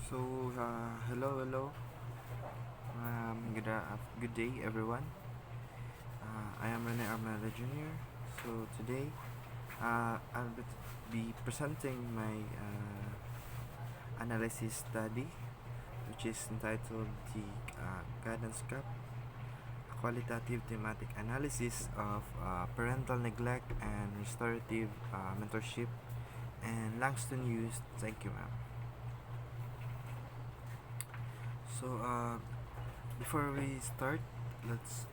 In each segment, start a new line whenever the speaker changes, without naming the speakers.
Hello. Good day, everyone. I am Rene Armada Jr. So today, I'll be presenting my analysis study, which is entitled the Guidance Gap, a qualitative thematic analysis of parental neglect and restorative mentorship, and Langston Hughes. Thank you, ma'am. So, before we start, let's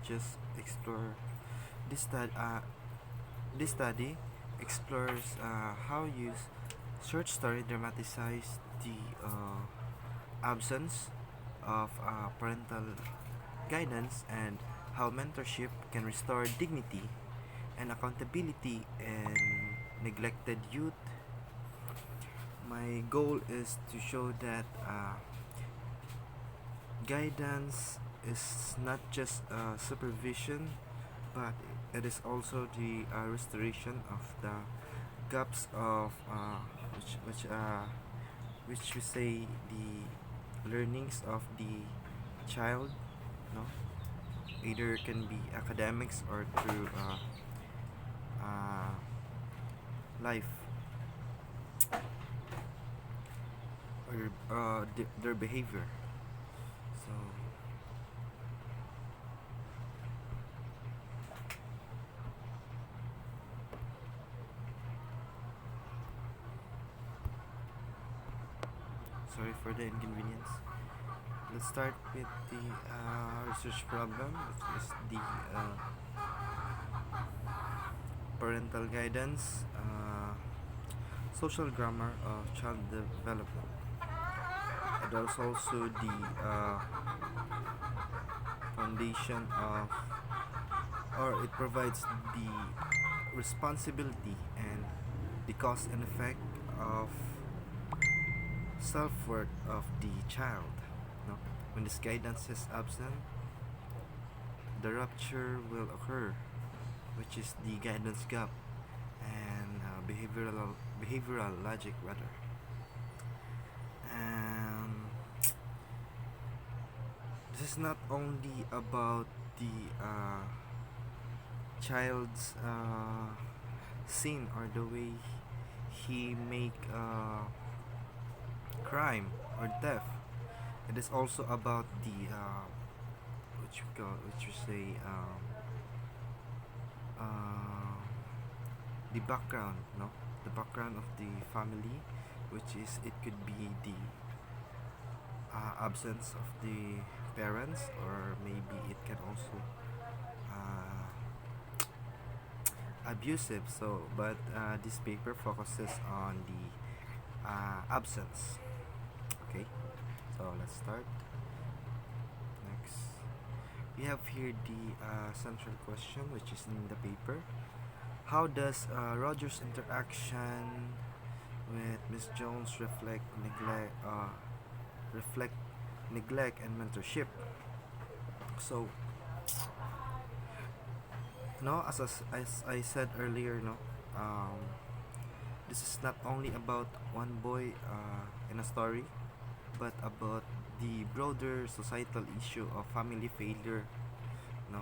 just explore this study. This study explores how use short story dramatize the absence of parental guidance and how mentorship can restore dignity and accountability in neglected youth. My goal is to show that guidance is not just supervision, but it is also the restoration of the gaps of which we say the learnings of the child, no, either can be academics or through uh, life or their behavior. So sorry for the inconvenience. Let's start with the research problem, which is the parental guidance, social grammar of child development. And there's also the foundation of, or it provides the responsibility and the cause and effect of self-worth of the child. No? When this guidance is absent, the rupture will occur, which is the guidance gap and behavioral logic rather. And this is not only about the child's sin or the way he make crime or theft. It is also about the which we say uh, the background, no, the background of the family, which is it could be the absence of the parents, or maybe it can also uh, abusive. So, but this paper focuses on the absence. Okay, so let's start. Next, we have here the central question, which is in the paper. How does Roger's interaction with Miss Jones reflect neglect and mentorship? So, no, as I said earlier, no, um, this is not only about one boy in a story, but about the broader societal issue of family failure, no,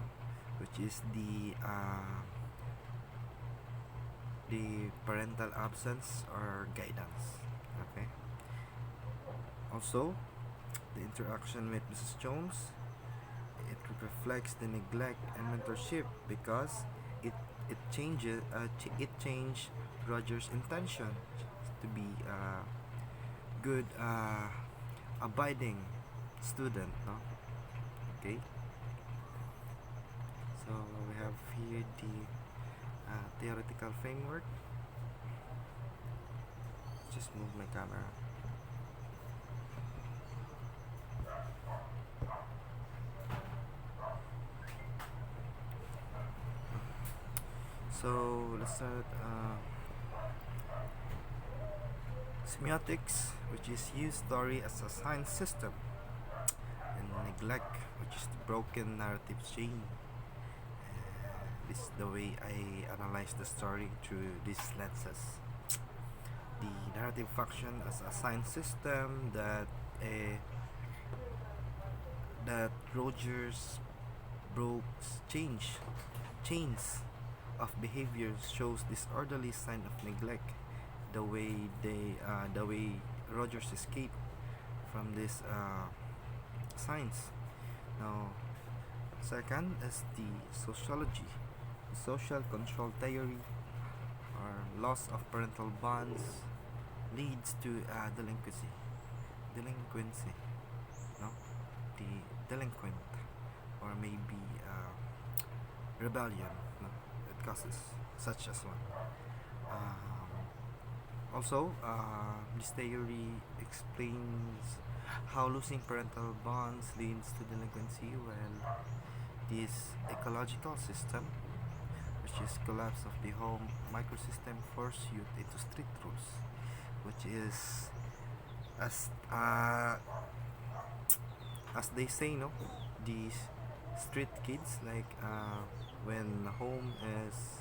which is the parental absence or guidance. Okay. Also, the interaction with Mrs. Jones, it reflects the neglect and mentorship because it it changed Roger's intention to be a good abiding student, no? Okay. So we have here the theoretical framework. Just move my camera. So let's start semiotics, which is use story as a science system, and neglect, which is the broken narrative chain. This is the way I analyze the story through these lenses. The narrative function as a sign system uh, that Rogers broke chains of behaviors shows disorderly sign of neglect. The way Rogers escaped from these signs. Now, second is the sociology, social control theory, or loss of parental bonds leads to delinquency. Delinquency, no, the delinquent, or maybe rebellion. No, it causes such as one. Also, this theory explains how losing parental bonds leads to delinquency. Well, this ecological system, which is collapse of the home microsystem, force youth into strict rules, which is as uh, as they say, no, these street kids, like when home is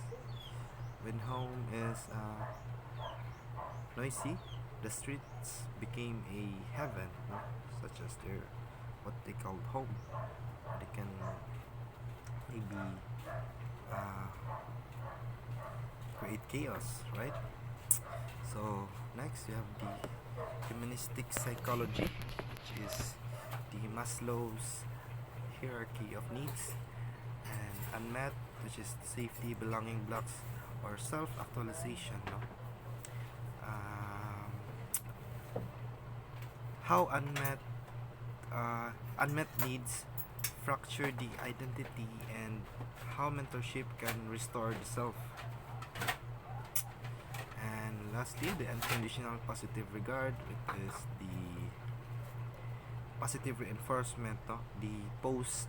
noisy, the streets became a heaven, no? Such as their what they call home. They can maybe uh, create chaos, right? So next you have the humanistic psychology, which is the Maslow's hierarchy of needs, and unmet, which is safety, belonging blocks, or self-actualization. No? Um, how unmet needs fracture the identity, and how mentorship can restore the self. And lastly, the unconditional positive regard, which is the positive reinforcement, no? The post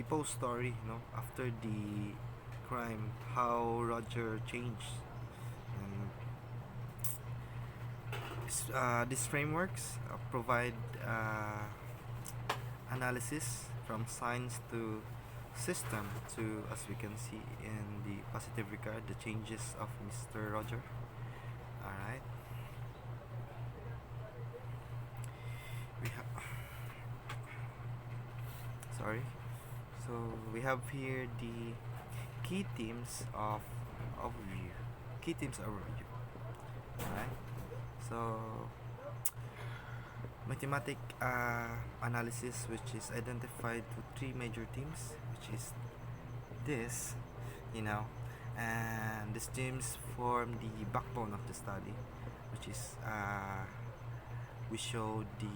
post story, after the crime, how Roger changed. And these frameworks provide analysis from science to system to, as we can see in the positive regard, the changes of Mr. Roger. All right. We have sorry. So we have here the key themes of overview. Key themes overview. All right. So mathematic analysis, which is identified to three major themes, which is this, and these themes form the backbone of the study, which is we show the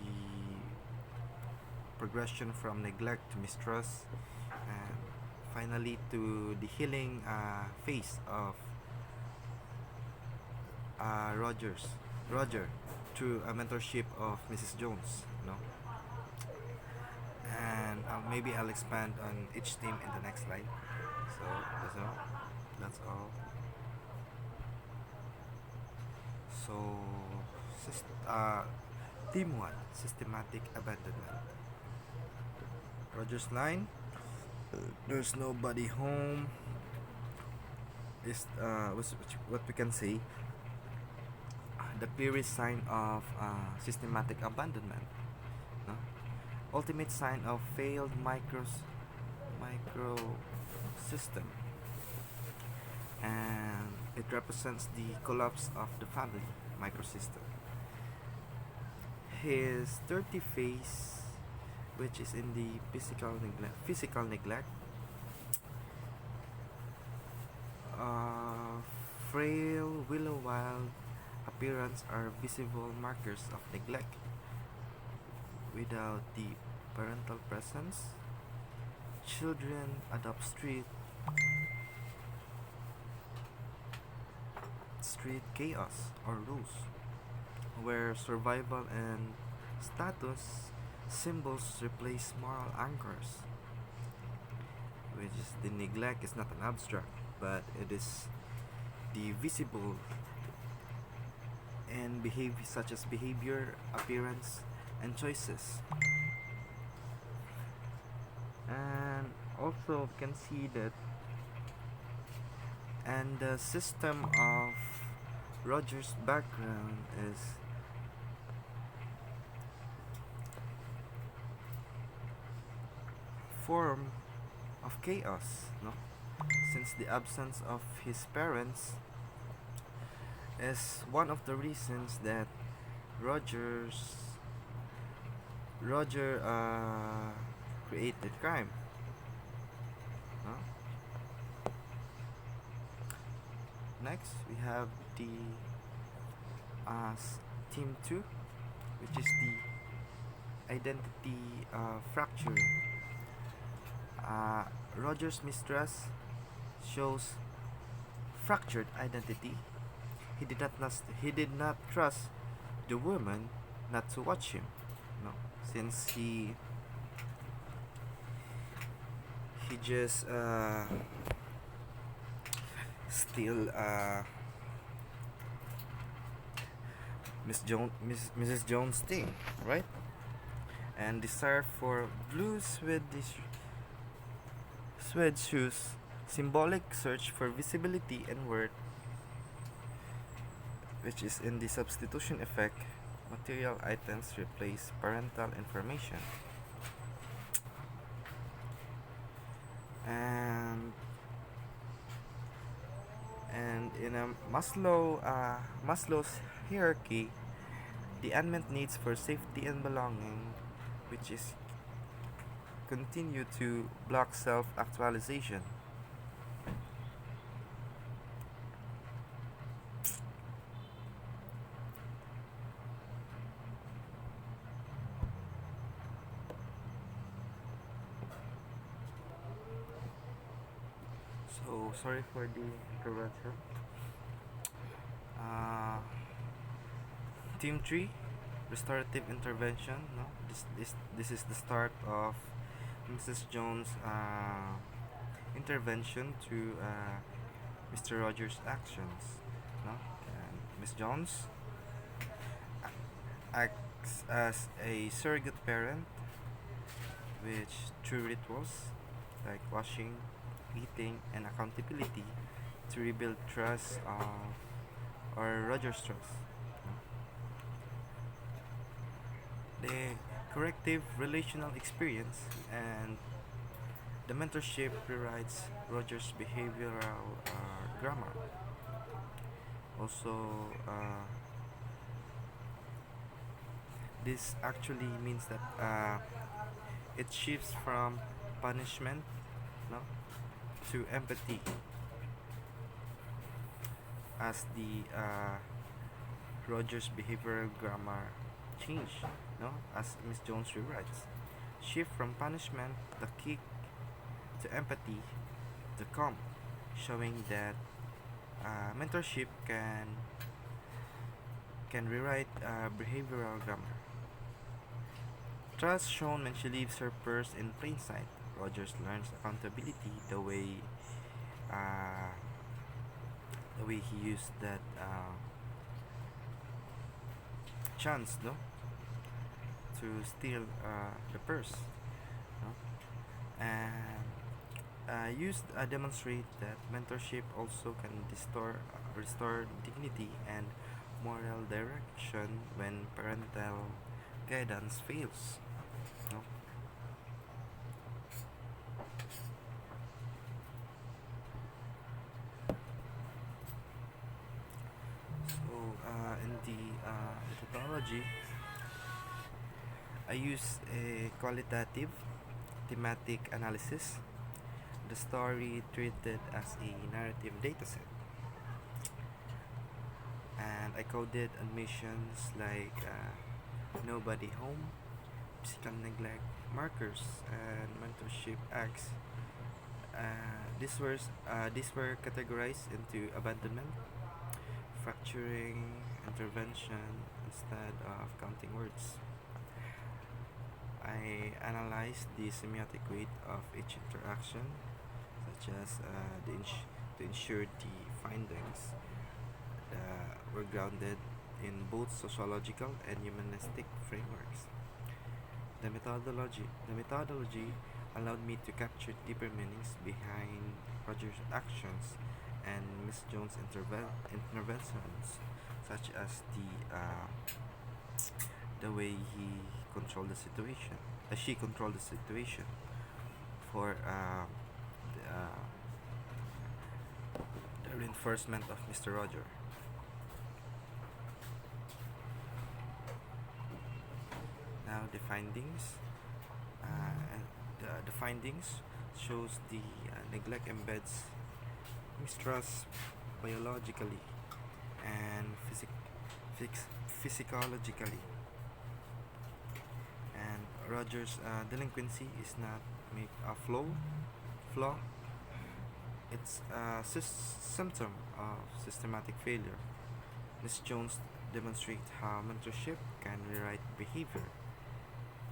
progression from neglect to mistrust, and finally to the healing phase of Roger through a mentorship of Mrs. Jones, and maybe I'll expand on each theme in the next slide. So that's all. So theme 1, systematic abandonment. Roger's line, there's nobody home, is what we can say the clearest sign of systematic abandonment, no? Ultimate sign of failed micro system, and it represents the collapse of the family microsystem. His dirty face, which is in the physical neglect, frail willow wild appearance are visible markers of neglect. Without the parental presence, children adopt street chaos or rules, where survival and status symbols replace moral anchors. Which is, the neglect is not an abstract, but it is the visible and behavior, such as behavior, appearance, and choices. And also we can see that And the system of Roger's background is form of chaos, no? Since the absence of his parents is one of the reasons that Rogers Roger created crime, no? Next, we have the team 2, which is the identity fracturing. Roger's mistrust shows fractured identity. He did not trust the woman not to watch him, no, since he just still Mrs. Jones thing, right? And desire for blue suede shoes, symbolic search for visibility and worth, which is in the substitution effect. Material items replace parental information. And in a Maslow's hierarchy, the unmet needs for safety and belonging, which is continue to block self-actualization. So sorry for the interruption. Uh, Team 3, restorative intervention. No, this is the start of Mrs. Jones' intervention to Mr. Rogers' actions. No, and Miss Jones acts as a surrogate parent, which through rituals like washing, eating, and accountability to rebuild trust of or Rogers' trust. The corrective relational experience and the mentorship rewrites Rogers' behavioral grammar. Also, this actually means that it shifts from punishment, no, to empathy as the Rogers' behavioral grammar change, no, as Miss Jones rewrites. Shift from punishment, the kick, to empathy, the calm, showing that mentorship can rewrite behavioral grammar. Trust shown when she leaves her purse in plain sight. Rogers learns accountability uh, the way he used that chance, no, to steal the purse, no? And used demonstrate that mentorship also can restore dignity and moral direction when parental guidance fails, no? So in the methodology, I use a qualitative thematic analysis, the story treated as a narrative dataset, and I coded admissions like nobody home, physical neglect, markers, and mentorship acts. These were categorized into abandonment, fracturing, intervention instead of counting words. I analyzed the semiotic weight of each interaction, such as to ensure the findings were grounded in both sociological and humanistic frameworks. The methodology allowed me to capture deeper meanings behind Roger's actions and Miss Jones' interventions, such as the way controlled the situation, she controlled the situation for the reinforcement of Mr. Roger. Now the findings. The findings shows the neglect embeds mistrust biologically and physiologically, and Roger's delinquency is not a flaw. It's a symptom of systematic failure. Ms. Jones demonstrates how mentorship can rewrite behavior,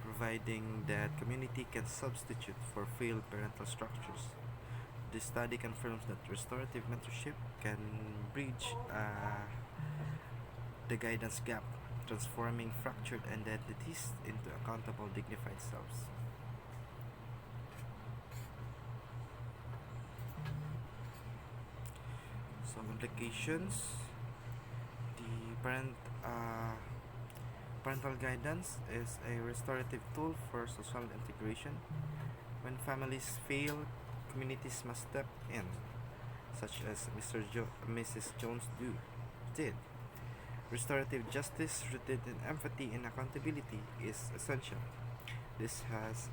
providing that community can substitute for failed parental structures. This study confirms that restorative mentorship can bridge the guidance gap, transforming fractured identities into accountable, dignified selves. Some implications: the parental guidance is a restorative tool for social integration. When families fail, communities must step in, such as Mrs. Jones did. Restorative justice rooted in empathy and accountability is essential. This has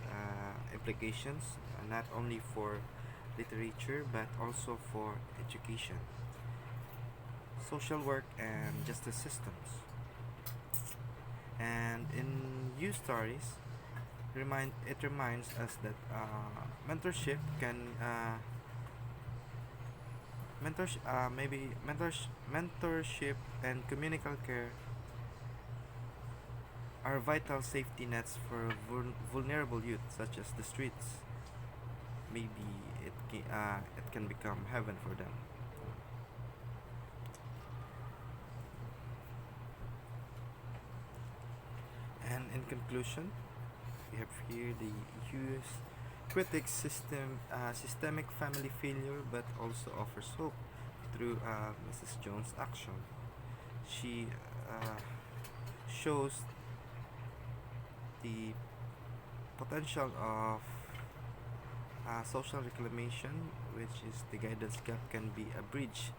implications not only for literature but also for education, social work, and justice systems. And in Youth Stories, it reminds us that mentorship can mentorship and communal care are vital safety nets for vulnerable youth, such as the streets. Maybe it can become heaven for them. And in conclusion, we have here the Hughes critics systemic family failure, but also offers hope through Mrs. Jones' action. She shows the potential of social reclamation, which is the guidance gap can be a bridge,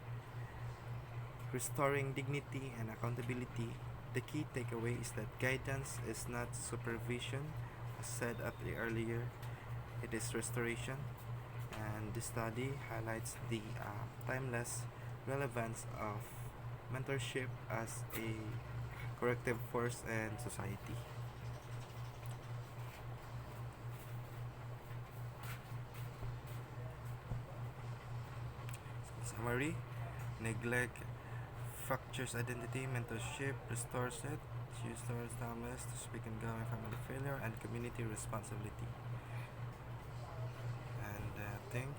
restoring dignity and accountability. The key takeaway is that guidance is not supervision, as said earlier, it is restoration. And this study highlights the timeless relevance of mentorship as a corrective force in society. Summary: neglect fractures identity, mentorship restores it. She restores timeless to speak and govern family failure and community responsibility. And I think